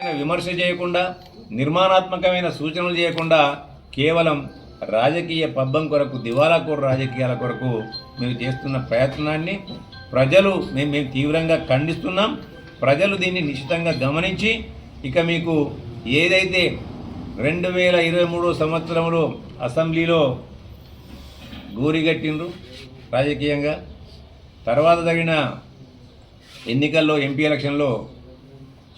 విమర్శ చేయకుండా నిర్మాణాత్మకమైన సూచనలు చేయకుండా కేవలం రాజకీయ పబ్బం కొరకు దివాలాకోరు రాజకీయాల కొరకు మీరు చేస్తున్న ప్రయత్నాన్ని ప్రజలు మేము తీవ్రంగా ఖండిస్తున్నాం. ప్రజలు దీన్ని నిశ్చితంగా గమనించి ఇక మీకు ఏదైతే 2023 సంవత్సరంలో అసెంబ్లీలో గూరిగట్టిండ్రు రాజకీయంగా, తర్వాత జరిగిన ఎన్నికల్లో ఎంపీ ఎలక్షన్లో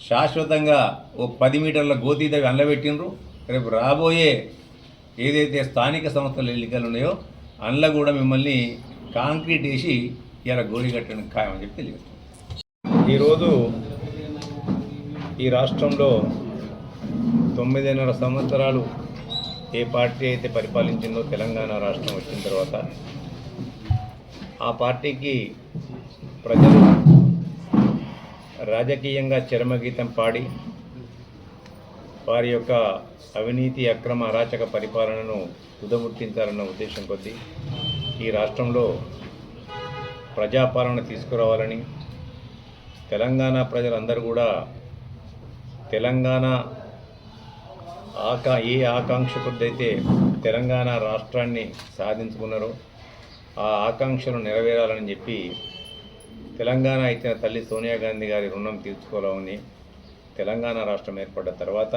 శాశ్వతంగా ఓ 10 మీటర్ల గోతీదవి అండ్లబెట్టిండ్రు. రేపు రాబోయే ఏదైతే స్థానిక సంస్థల ఎన్నికలు ఉన్నాయో అందులో కూడా మిమ్మల్ని కాంక్రీట్ వేసి ఇలా గోరిగట్టడానికి ఖాయమని చెప్పి తెలియజేస్తాం. ఈరోజు ఈ రాష్ట్రంలో 9.5 సంవత్సరాలు ఏ పార్టీ అయితే పరిపాలించిందో తెలంగాణ రాష్ట్రం వచ్చిన తర్వాత ఆ పార్టీకి ప్రజలు రాజకీయంగా చరమగీతం పాడి వారి యొక్క అవినీతి అక్రమ అరాచక పరిపాలనను తుదముట్టించాలన్న ఉద్దేశం కొద్దీ ఈ రాష్ట్రంలో ప్రజాపాలన తీసుకురావాలని తెలంగాణ ప్రజలందరూ కూడా తెలంగాణ ఏ ఆకాంక్ష కొద్దైతే తెలంగాణ రాష్ట్రాన్ని సాధించుకున్నారో ఆ ఆకాంక్షలు నెరవేరాలని చెప్పి తెలంగాణ ఇచ్చిన తల్లి సోనియా గాంధీ గారి రుణం తీర్చుకోవాలని తెలంగాణ రాష్ట్రం ఏర్పడ్డ తర్వాత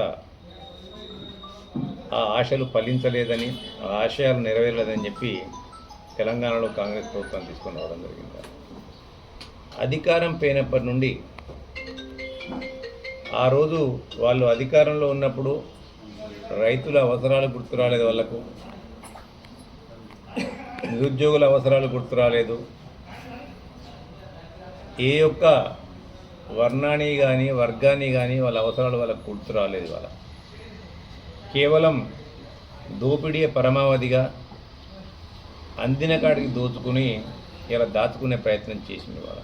ఆ ఆశలు ఫలించలేదని, ఆ ఆశయాలు నెరవేరలేదని చెప్పి తెలంగాణలో కాంగ్రెస్ ప్రభుత్వం తీసుకొని రావడం జరిగింది. అధికారం పోయినప్పటి నుండి ఆ రోజు వాళ్ళు అధికారంలో ఉన్నప్పుడు రైతుల అవసరాలు గుర్తు రాలేదు, వాళ్లకు నిరుద్యోగుల అవసరాలు గుర్తు రాలేదు, ఏ యొక్క వర్ణాన్ని కానీ వర్గాన్ని కానీ వాళ్ళ అవసరాలు వాళ్ళకు గుర్తు రాలేదు. వాళ్ళ కేవలం దోపిడీ పరమావధిగా అందిన కాడికి దోచుకుని ఇలా దాచుకునే ప్రయత్నం చేసింది వాళ్ళ.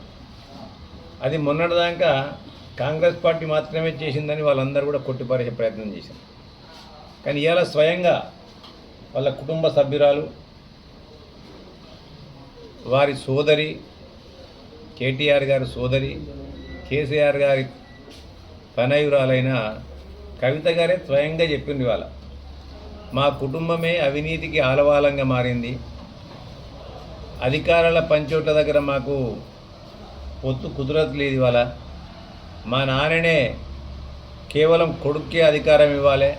అది మొన్నటిదాకా కాంగ్రెస్ పార్టీ మాత్రమే చేసిందని వాళ్ళందరూ కూడా కొట్టిపారేసే ప్రయత్నం చేశారు. కానీ ఇలా స్వయంగా వాళ్ళ కుటుంబ సభ్యురాలు, వారి సోదరి, కేటీఆర్ గారి సోదరి, కేసీఆర్ గారి తనయురాలైన కవిత గారే స్వయంగా చెప్పింది వాళ్ళ, మా కుటుంబమే అవినీతికి ఆలవాలంగా మారింది, అధికారాల పంచోట్ల దగ్గర మాకు పొత్తు కుదరట్లేదు, ఇవాళ మా నాన్ననే కేవలం కొడుక్కే అధికారం ఇవ్వాలి,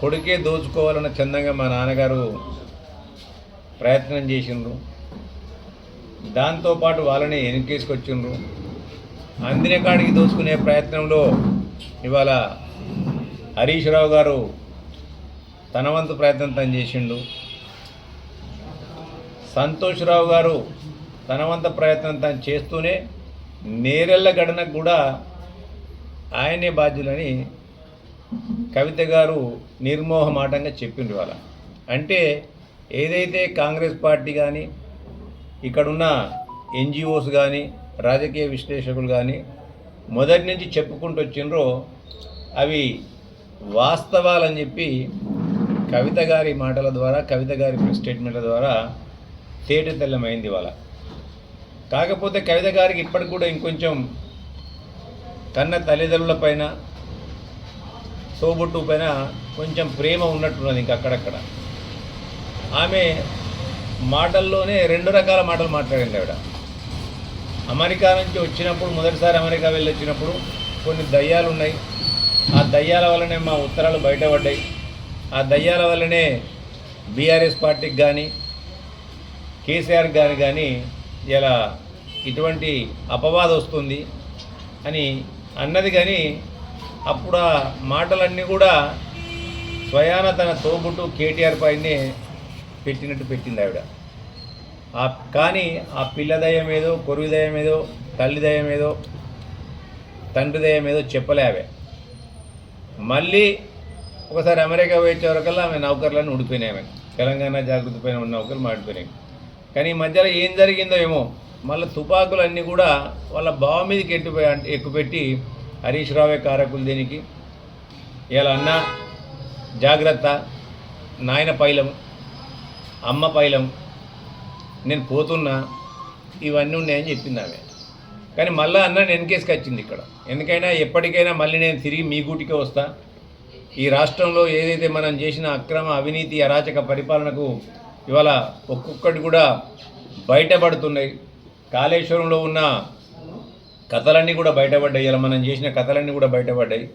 కొడుకే దోచుకోవాలన్న చందంగా మా నాన్నగారు ప్రయత్నం చేసిండ్రు. దాంతోపాటు వాళ్ళని వెనకేసుకొచ్చిండ్రు. అందిన కాడికి దోచుకునే ప్రయత్నంలో ఇవాళ హరీష్ రావు గారు తన వంతు ప్రయత్నం తను చేసిండు, సంతోష్ రావు గారు తన వంతు ప్రయత్నం తను చేస్తూనే నేరెళ్ల గడనకు కూడా ఆయనే బాధ్యులని కవిత గారు నిర్మోహమాటంగా చెప్పిండ్రు వాళ్ళ. అంటే ఏదైతే కాంగ్రెస్ పార్టీ కానీ ఇక్కడున్న ఎన్జిఓస్ కానీ రాజకీయ విశ్లేషకులు కానీ మొదటి నుంచి చెప్పుకుంటూ వచ్చిండ్రో అవి వాస్తవాలని చెప్పి కవిత గారి మాటల ద్వారా, కవిత గారి ప్రెస్ స్టేట్మెంట్ల ద్వారా తేట తెల్లమైంది వాళ్ళ. కాకపోతే కవిత గారికి ఇప్పటికి కూడా ఇంకొంచెం కన్న తల్లిదండ్రుల పైన, తోబుట్టు పైన కొంచెం ప్రేమ ఉన్నట్టున్నది ఇంకా అక్కడక్కడ. ఆమె మాటల్లోనే 2 రకాల మాటలు మాట్లాడింది ఆవిడ. అమెరికా నుంచి వచ్చినప్పుడు, మొదటిసారి అమెరికా వెళ్ళి వచ్చినప్పుడు కొన్ని దయ్యాలు ఉన్నాయి, ఆ దయ్యాల వల్లనే మా ఉత్తరాలు బయటపడ్డాయి, ఆ దయ్యాల వల్లనే బీఆర్ఎస్ పార్టీకి కానీ కేసీఆర్ గారికి కానీ ఇలా ఇటువంటి అపవాదం వస్తుంది అని అన్నది. కానీ అప్పుడు ఆ మాటలన్నీ కూడా స్వయాన తన తోబుట్టు కేటీఆర్ పైనే పెట్టినట్టు పెట్టింది ఆవిడ. కానీ ఆ పిల్ల దయ్యం ఏదో, కొరువి దయ్యం ఏదో, తల్లి దయ్యం ఏదో, తండ్రి దయ్యం ఏదో చెప్పలేవే. మళ్ళీ ఒకసారి అమెరికా వచ్చే వరకల్లా ఆమె నౌకర్లను ఉడిపోయినాయి. ఆమె తెలంగాణ జాగృతి పైన ఉన్న నౌకర్లు మాడిపోయినాయి. కానీ ఈ మధ్యలో ఏం జరిగిందో ఏమో, మళ్ళీ తుపాకులన్నీ కూడా వాళ్ళ బావ మీదకి ఎక్కుపెట్టి హరీష్ రావే కారకులు దీనికి, ఇలా అన్న జాగ్రత్త, నాయన పైలం, అమ్మ పైలం, నేను పోతున్నా, ఇవన్నీ ఉన్నాయని చెప్పింది ఆమె. కానీ మళ్ళీ అన్న వెనకేసుకొచ్చింది ఇక్కడ. ఎందుకైనా ఎప్పటికైనా మళ్ళీ నేను తిరిగి మీ గూటికే వస్తా. ఈ రాష్ట్రంలో ఏదైతే మనం చేసిన అక్రమ అవినీతి అరాచక పరిపాలనకు ఇవాళ ఒక్కొక్కటి కూడా బయటపడుతున్నాయి. కాళేశ్వరంలో ఉన్న కథలన్నీ కూడా బయటపడ్డాయి. ఇలా మనం చేసిన కథలన్నీ కూడా బయటపడ్డాయి.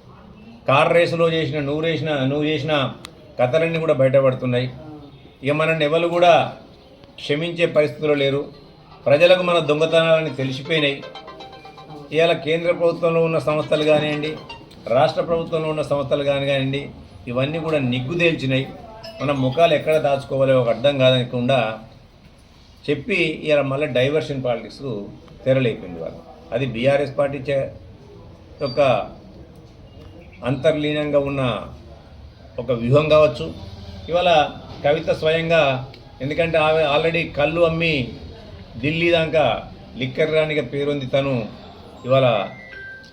కార్ రేసులో నువ్వు చేసిన కథలన్నీ కూడా బయటపడుతున్నాయి. ఇక మనల్ని ఎవరు కూడా క్షమించే పరిస్థితుల్లో లేరు. ప్రజలకు మన దొంగతనాలని తెలిసిపోయినాయి. ఇవాళ కేంద్ర ప్రభుత్వంలో ఉన్న సంస్థలు కానివ్వండి, రాష్ట్ర ప్రభుత్వంలో ఉన్న సంస్థలు కానివ్వండి, ఇవన్నీ కూడా నిగ్గుదేల్చినాయి. మన ముఖాలు ఎక్కడ దాచుకోవాలో ఒక అర్థం కాదనకుండా చెప్పి ఇలా మళ్ళీ డైవర్షన్ పాలిటిక్స్ తెరలేపింది వాళ్ళు. అది బీఆర్ఎస్ పార్టీ యొక్క అంతర్లీనంగా ఉన్న ఒక వ్యూహం కావచ్చు. ఇవాళ కవిత స్వయంగా, ఎందుకంటే ఆల్రెడీ కళ్ళు అమ్మి ఢిల్లీ దాకా లిక్కర్ రానిగా పేరుంది తను ఇవాళ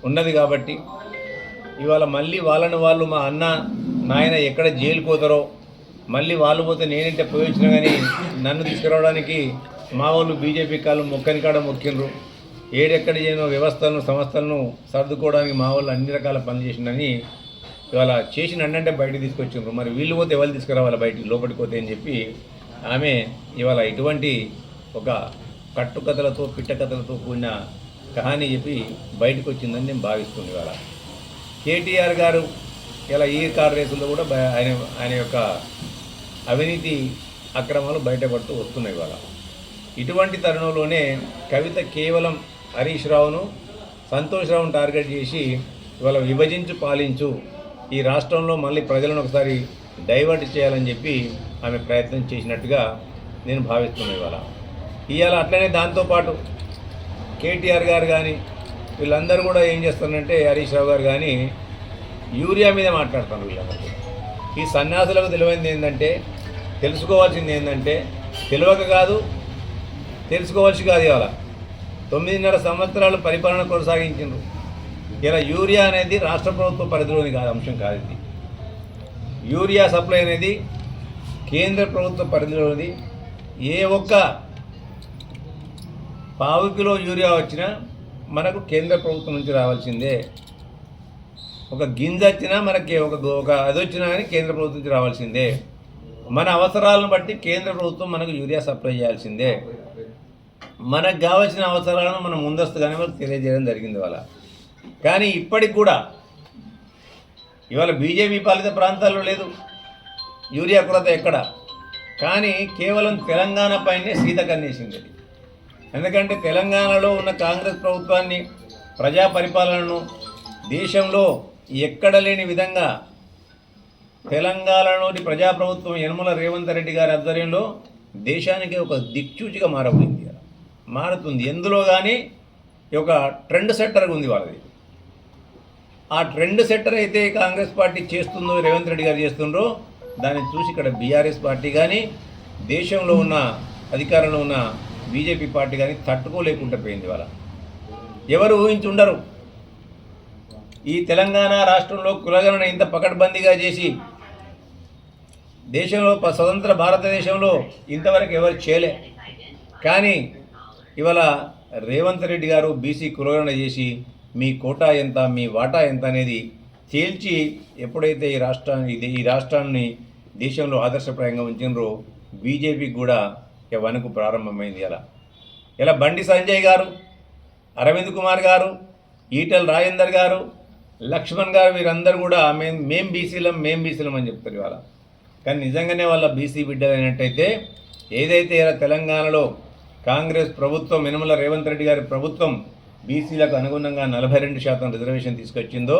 ఉన్నది కాబట్టి ఇవాళ మళ్ళీ వాళ్ళు మా అన్న నాయన ఎక్కడ జైలుకు పోతారో, మళ్ళీ వాళ్ళు పోతే నేనంటే పోయించినా కానీ నన్ను తీసుకురావడానికి మా వాళ్ళు బీజేపీ కాళ్ళు మొక్కని కాడ మొక్కిండ్రు. ఏడెక్కడ చేయను వ్యవస్థలను సంస్థలను సర్దుకోవడానికి మా వాళ్ళు అన్ని రకాల పనులు చేసిందని ఇవాళ చేసిన అంటే బయటకు తీసుకొచ్చిండ్రు. మరి వీళ్ళు పోతే ఎవరు తీసుకురావాలి బయటికి, లోపలికి పోతే అని చెప్పి ఆమె ఇవాళ ఇటువంటి ఒక కట్టుకథలతో పిట్టకథలతో కూడిన కహానీ చెప్పి బయటకు వచ్చిందని నేను భావిస్తుంది. ఇవాళ కేటీఆర్ గారు ఇలా ఈ కార్ రేసుల్లో కూడా ఆయన యొక్క అవినీతి అక్రమాలు బయటపడుతూ వస్తున్నాయి. ఇవాళ ఇటువంటి తరుణంలోనే కవిత కేవలం హరీష్ రావును, సంతోష్ రావును టార్గెట్ చేసి ఇవాళ విభజించు పాలించు, ఈ రాష్ట్రంలో మళ్ళీ ప్రజలను ఒకసారి డైవర్ట్ చేయాలని చెప్పి ఆమె ప్రయత్నం చేసినట్టుగా నేను భావిస్తున్నాను. ఇవాళ అట్లనే దాంతోపాటు కేటీఆర్ గారు కానీ వీళ్ళందరూ కూడా ఏం చేస్తారంటే హరీష్ రావు గారు కానీ యూరియా మీద మాట్లాడుతాను. వీళ్ళందరూ ఈ సన్యాసులకు తెలుసుకోవాల్సింది ఏంటంటే తెలియక కాదు, తెలుసుకోవాల్సి కాదు. ఇవాళ 9.5 సంవత్సరాలు పరిపాలన కొనసాగించారు. ఇలా యూరియా అనేది రాష్ట్ర ప్రభుత్వ పరిధిలోని కాదు, అంశం కాదు. ఇది యూరియా సప్లై అనేది కేంద్ర ప్రభుత్వ పరిధిలోది. ఏ ఒక్క పావు కిలో యూరియా వచ్చినా మనకు కేంద్ర ప్రభుత్వం నుంచి రావాల్సిందే. ఒక గింజ వచ్చినా మనకి ఒక అది వచ్చినా కానీ కేంద్ర ప్రభుత్వం నుంచి రావాల్సిందే. మన అవసరాలను బట్టి కేంద్ర ప్రభుత్వం మనకు యూరియా సప్లై చేయాల్సిందే. మనకు కావాల్సిన అవసరాలను మనం ముందస్తుగానే మనకు తెలియజేయడం జరిగింది ఇవాళ. కానీ ఇప్పటికి కూడా ఇవాళ బీజేపీ పాలిత ప్రాంతాల్లో లేదు యూరియా కొరత ఎక్కడ. కానీ కేవలం తెలంగాణ పైనే సీత కన్నేసింది. ఎందుకంటే తెలంగాణలో ఉన్న కాంగ్రెస్ ప్రభుత్వాన్ని, ప్రజా పరిపాలనను దేశంలో ఎక్కడ లేని విధంగా తెలంగాణలోని ప్రజాప్రభుత్వం యనమల రేవంత్ రెడ్డి గారి ఆధ్వర్యంలో దేశానికి ఒక దిక్చూచిగా మారుతుంది. ఎందులో కానీ ఒక ట్రెండ్ సెట్టర్గా ఉంది వాళ్ళది. ఆ ట్రెండ్ సెట్టర్ అయితే కాంగ్రెస్ పార్టీ చేస్తుందో, రేవంత్ రెడ్డి గారు చేస్తుండ్రో దాన్ని చూసి ఇక్కడ బీఆర్ఎస్ పార్టీ కానీ దేశంలో ఉన్న అధికారంలో ఉన్న బీజేపీ పార్టీ కానీ తట్టుకోలేకుండా పోయింది. వాళ్ళ ఎవరు ఊహించి ఉండరు. ఈ తెలంగాణ రాష్ట్రంలో కులగణన ఇంత పకడ్బందీగా చేసి దేశంలో స్వతంత్ర భారతదేశంలో ఇంతవరకు ఎవరు చేయలే. కానీ ఇవాళ రేవంత్ రెడ్డి గారు బీసీ కులగణన చేసి మీ కోటా ఎంత, మీ వాటా ఎంత అనేది తేల్చి ఎప్పుడైతే ఈ రాష్ట్రాన్ని దేశంలో ఆదర్శప్రాయంగా ఉంచినరో బీజేపీకి కూడా వణుకు ప్రారంభమైంది. ఇలా బండి సంజయ్ గారు, అరవింద్ కుమార్ గారు, ఈటెల రాజేందర్ గారు, లక్ష్మణ్ గారు వీరందరూ కూడా మేం బీసీలం అని చెప్తారు ఇవాళ. కానీ నిజంగానే వాళ్ళ బీసీ బిడ్డలైనట్టయితే ఏదైతే ఇలా తెలంగాణలో కాంగ్రెస్ ప్రభుత్వం, యనమల రేవంత్ రెడ్డి గారి ప్రభుత్వం బీసీలకు అనుగుణంగా 42% రిజర్వేషన్ తీసుకొచ్చిందో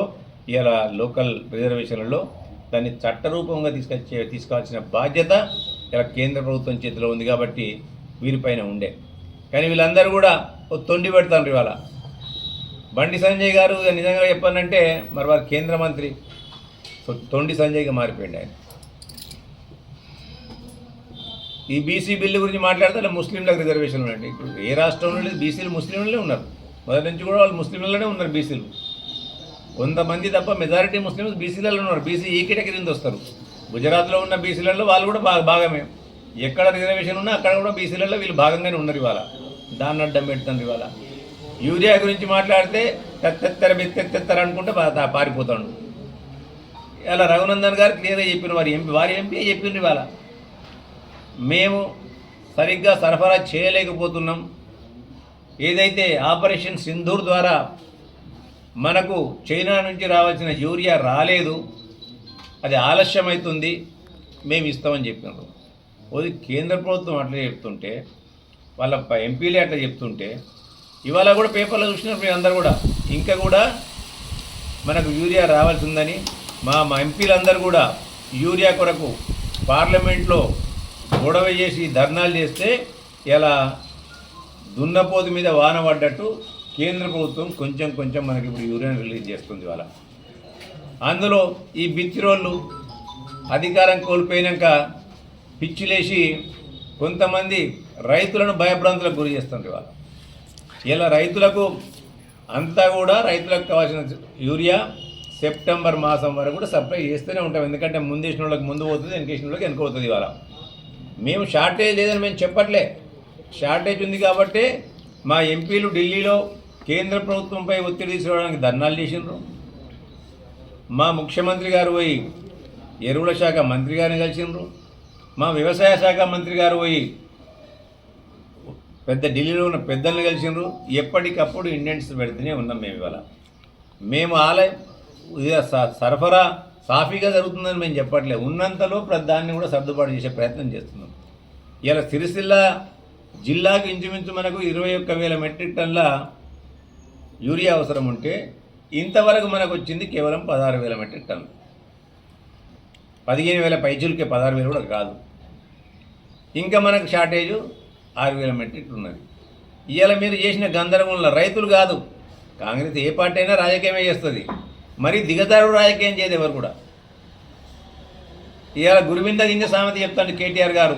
ఇలా లోకల్ రిజర్వేషన్లలో దాన్ని చట్టరూపంగా తీసుకోవాల్సిన బాధ్యత ఇలా కేంద్ర ప్రభుత్వం చేతిలో ఉంది. కాబట్టి వీరిపైన ఉండే. కానీ వీళ్ళందరూ కూడా తొండి పెడతారు ఇవాళ. బండి సంజయ్ గారు నిజంగా చెప్పానంటే మరి వారు కేంద్ర మంత్రి, తొండి సంజయ్గా మారిపోయింది ఆయన. ఈ బీసీ బిల్లు గురించి మాట్లాడితే ముస్లింలకు రిజర్వేషన్ ఉన్నాయండి. ఇప్పుడు ఏ రాష్ట్రంలో లేదు, బీసీలు ముస్లింలే ఉన్నారు. మొదటి నుంచి కూడా వాళ్ళు ముస్లింలలోనే ఉన్నారు బీసీలు. కొంతమంది తప్ప మెజారిటీ ముస్లిమ్స్ బీసీలలో ఉన్నారు. బీసీ ఈ కేటగిరీకి వస్తారు. గుజరాత్లో ఉన్న బీసీలలో వాళ్ళు కూడా భాగమే. ఎక్కడ రిజర్వేషన్ ఉన్నా అక్కడ కూడా బీసీలలో వీళ్ళు భాగంగానే ఉన్నారు. ఇవాళ దాన్ని అడ్డం పెడుతుంది. ఇవాళ యూరియా గురించి మాట్లాడితే తెత్తెత్తర అనుకుంటే పారిపోతాడు. ఇలా రఘునందన్ గారు క్లియర్గా చెప్పిన వారి ఎంపీ చెప్పిండ్రు ఇవాళ మేము సరిగ్గా సరఫరా చేయలేకపోతున్నాం. ఏదైతే ఆపరేషన్ సింధూర్ ద్వారా మనకు చైనా నుంచి రావాల్సిన యూరియా రాలేదు, అది ఆలస్యమవుతుంది, మేము ఇస్తామని చెప్పినారు. అది కేంద్ర ప్రభుత్వం అట్లా చెప్తుంటే, వాళ్ళ ఎంపీలే అట్లా చెప్తుంటే, ఇవాళ కూడా పేపర్లో చూసినారు మీరు అందరు కూడా ఇంకా కూడా మనకు యూరియా రావాల్సి ఉందని మా ఎంపీలందరూ కూడా యూరియా కొరకు పార్లమెంట్లో గొడవ చేసి ధర్నాలు చేస్తే ఇలా దున్నపోతు మీద వాన పడ్డట్టు కేంద్ర ప్రభుత్వం కొంచెం కొంచెం మనకి ఇప్పుడు యూరియాను రిలీజ్ చేస్తుంది. ఇవాళ అందులో ఈ బిత్తిరోళ్ళు అధికారం కోల్పోయినాక పిచ్చిలేసి కొంతమంది రైతులను భయభ్రాంతులకు గురి చేస్తుంది. ఇలా రైతులకు అంతా కూడా రైతులకు కావాల్సిన యూరియా సెప్టెంబర్ మాసం వరకు కూడా సప్లై చేస్తూనే ఉంటాం. ఎందుకంటే ముందేసిన వాళ్ళకి ముందు పోతుంది, వెనకేసిన వాళ్ళకి వెనక పోతుంది. ఇవాళ మేము షార్టేజ్ లేదని మేము చెప్పట్లే, షార్టేజ్ ఉంది కాబట్టి మా ఎంపీలు ఢిల్లీలో కేంద్ర ప్రభుత్వంపై ఒత్తిడి తీసుకురావడానికి ధర్నాలు చేసినారు. మా ముఖ్యమంత్రి గారు పోయి ఎరువుల శాఖ మంత్రి గారిని కలిసినారు. మా వ్యవసాయ శాఖ మంత్రి గారు పోయి ఢిల్లీలో ఉన్న పెద్దల్ని కలిసినారు. ఎప్పటికప్పుడు ఇండెంట్స్ పెడుతూనే ఉన్నాం. మేము ఇవాళ మేము సరఫరా సాఫీగా జరుగుతుందని మేము చెప్పట్లేదు, ఉన్నంతలో దాన్ని కూడా సర్దుబాటు చేసే ప్రయత్నం చేస్తున్నాం. ఇలా సిరిసిల్ల జిల్లాకు ఇంచుమించు మనకు 21,000 మెట్రిక్ టన్ల యూరియా అవసరం ఉంటే ఇంతవరకు మనకు వచ్చింది కేవలం 16,000 మెట్రిక్ టన్ను. 15,000 పైచులకే, 16,000 కూడా కాదు. ఇంకా మనకు షార్టేజు 6,000 మెట్రిక్ ఉన్నది. ఇవాళ మీరు చేసిన గందరగోళంలో రైతులు కాదు, కాంగ్రెస్ ఏ పార్టీ అయినా రాజకీయమే చేస్తుంది, మరి దిగజారుడు రాజకీయం చేయదు ఎవరు కూడా. ఇవాళ గురువింద గింజ సామెత చెప్తాడు కేటీఆర్ గారు,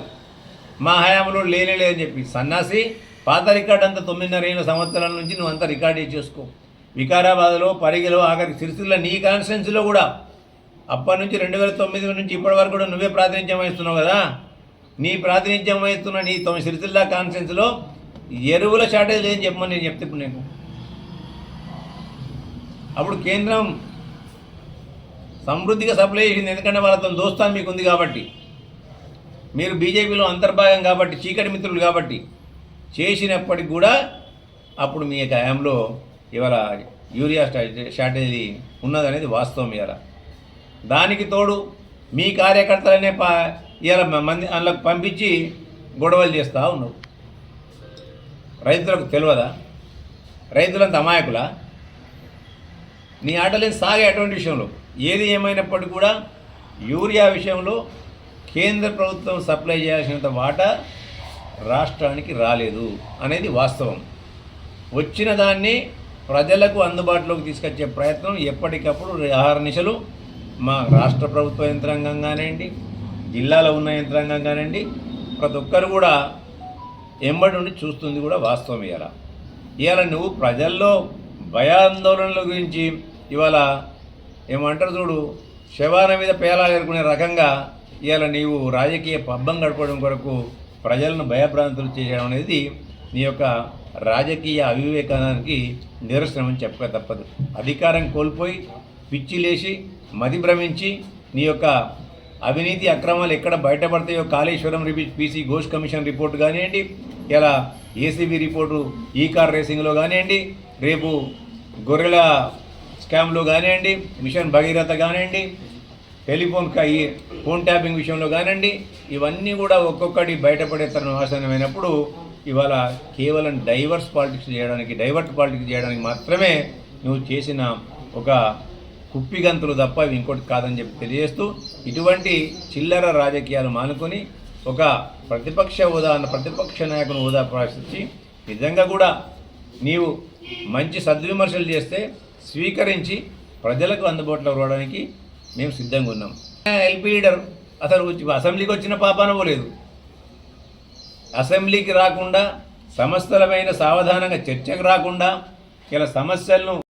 మా హయాంలో లేని చెప్పి. సన్నాసి, పాత రికార్డు అంతా 9.5 సంవత్సరాల నుంచి నువ్వు అంతా రికార్డు చేసుకో. వికారాబాద్లో, పరిగిలో, ఆఖరికి సిరిసిల్ల నీ కాన్స్టిట్యున్సీలో కూడా అప్పటి నుంచి 2009 నుంచి ఇప్పటి వరకు కూడా నువ్వే ప్రాతినిధ్యం వహిస్తున్నావు కదా. నీ ప్రాతినిధ్యం వహిస్తున్న నీ సిరిసిల్ల కాన్స్టిట్యున్సీలో ఎరువుల షార్టేజ్ లేదని చెప్పమని నేను చెప్తే ఇప్పుడు నేను అప్పుడు కేంద్రం సమృద్ధిగా సప్లై చేసింది. ఎందుకంటే వాళ్ళతో దోస్తాను మీకు ఉంది కాబట్టి, మీరు బీజేపీలో అంతర్భాగం కాబట్టి, చీకటి మిత్రులు కాబట్టి చేసినప్పటికి కూడా అప్పుడు మీ హయాంలో ఇవాళ యూరియా షార్టేజ్ ఉన్నదనేది వాస్తవం. ఇవాళ దానికి తోడు మీ కార్యకర్తలనే ఇవాళ మంది అందులోకి పంపించి గొడవలు చేస్తూ ఉన్నావు. రైతులకు తెలియదా? రైతులంత అమాయకులా? నీ ఆటలేని సాగే అటువంటి విషయంలో. ఏది ఏమైనప్పటికీ కూడా యూరియా విషయంలో కేంద్ర ప్రభుత్వం సప్లై చేయాల్సినంత వాటా రాష్ట్రానికి రాలేదు అనేది వాస్తవం. వచ్చిన దాన్ని ప్రజలకు అందుబాటులోకి తీసుకొచ్చే ప్రయత్నం ఎప్పటికప్పుడు అహర్నిశలు మా రాష్ట్ర ప్రభుత్వ యంత్రాంగం కానివ్వండి, జిల్లాలో ఉన్న యంత్రాంగం కానివ్వండి, ప్రతి ఒక్కరు కూడా ఎంబడి ఉండి చూస్తుంది కూడా వాస్తవం. ఇవాళ నువ్వు ప్రజల్లో భయాందోళనల గురించి ఇవాళ ఏమంటారు చూడు, శవాల మీద పేలాలు ఎరుకునే రకంగా ఇవాళ నీవు రాజకీయ పబ్బం గడపడం కొరకు ప్రజలను భయభ్రాంతులు చేయడం అనేది నీ యొక్క రాజకీయ అవివేకానికి నిరసనమని చెప్పక తప్పదు. అధికారం కోల్పోయి పిచ్చిలేసి మతి భ్రమించి నీ యొక్క అవినీతి అక్రమాలు ఎక్కడ బయటపడతాయో, Kaleshwaram PC Ghosh commission report కానివ్వండి, ఇలా ఏసీబీ రిపోర్టు ఈ కార్ రేసింగ్లో కానివ్వండి, రేపు గొర్రెల స్కామ్లో కానివ్వండి, మిషన్ భగీరథ కానివ్వండి, ఫోన్ ట్యాపింగ్ విషయంలో కానివ్వండి, ఇవన్నీ కూడా ఒక్కొక్కటి బయటపడే తరుణం ఆసన్నమైనప్పుడు ఇవాళ కేవలం డైవర్ట్ పాలిటిక్స్ చేయడానికి మాత్రమే నువ్వు చేసిన ఒక కుప్పిగంతులు తప్ప ఇవి ఇంకోటి కాదని చెప్పి తెలియజేస్తూ, ఇటువంటి చిల్లర రాజకీయాలు మానుకొని ఒక ప్రతిపక్ష నాయకుని హోదా ప్రశ్నించి నిజంగా కూడా నీవు మంచి సద్విమర్శలు చేస్తే స్వీకరించి ప్రజలకు అందుబాటులో రావడానికి మేము సిద్ధంగా ఉన్నాం. ఎల్పీ లీడర్ అసలు అసెంబ్లీకి వచ్చిన పాపాన పోలేదు. అసెంబ్లీకి రాకుండా, సమస్తలమైన సావధానంగా చర్చకు రాకుండా ఇలా సమస్యలను